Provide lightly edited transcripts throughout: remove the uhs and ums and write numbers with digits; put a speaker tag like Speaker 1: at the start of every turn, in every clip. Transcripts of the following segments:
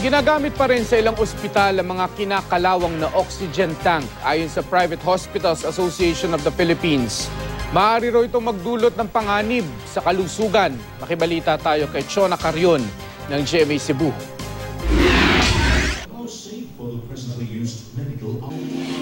Speaker 1: Ginagamit pa rin sa ilang ospital ang mga kinakalawang na oxygen tank ayon sa Private Hospitals Association of the Philippines. Maaari raw itong magdulot ng panganib sa kalusugan. Makibalita tayo kay Chona Carrion ng GMA Cebu.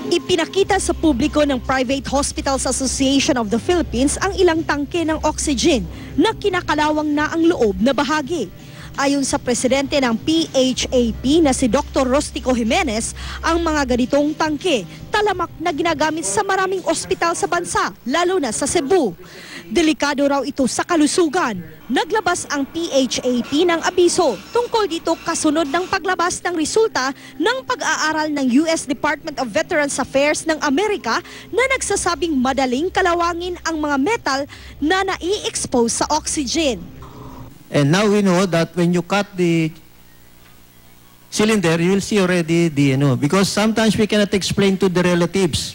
Speaker 2: Ipinakita sa publiko ng Private Hospitals Association of the Philippines ang ilang tangke ng oxygen na kinakalawang na ang loob na bahagi. Ayon sa presidente ng PHAP na si Dr. Rostico Jimenez, ang mga ganitong tangke talamak na ginagamit sa maraming ospital sa bansa, lalo na sa Cebu. Delikado raw ito sa kalusugan. Naglabas ang PHAP ng abiso tungkol dito kasunod ng paglabas ng resulta ng pag-aaral ng US Department of Veterans Affairs ng Amerika na nagsasabing madaling kalawangin ang mga metal na nai-expose sa oxygen.
Speaker 3: And now we know that when you cut the cylinder, you will see already the, because sometimes we cannot explain to the relatives.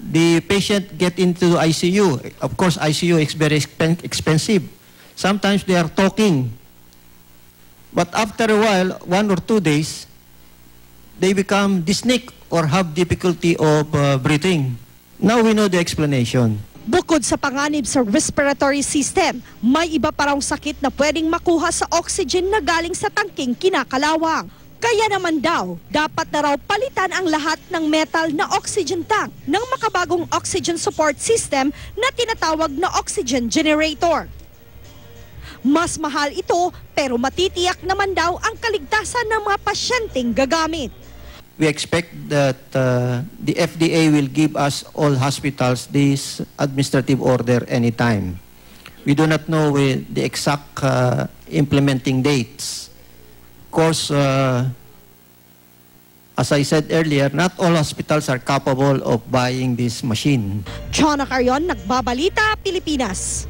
Speaker 3: The patient get into ICU. Of course, ICU is very expensive. Sometimes they are talking. But after a while, 1 or 2 days, they become dyspneic or have difficulty of breathing. Now we know the explanation.
Speaker 2: Bukod sa panganib sa respiratory system, may iba pa raw sakit na pwedeng makuha sa oxygen na galing sa tangking kinakalawang. Kaya naman daw, dapat na raw palitan ang lahat ng metal na oxygen tank ng makabagong oxygen support system na tinatawag na oxygen generator. Mas mahal ito pero matitiyak naman daw ang kaligtasan ng mga pasyenteng gagamit.
Speaker 3: We expect that the FDA will give us all hospitals this administrative order anytime. We do not know the exact implementing dates. Of course, as I said earlier, not all hospitals are capable of buying this machine.
Speaker 2: Chona Carrion, Nagbabalita, Pilipinas.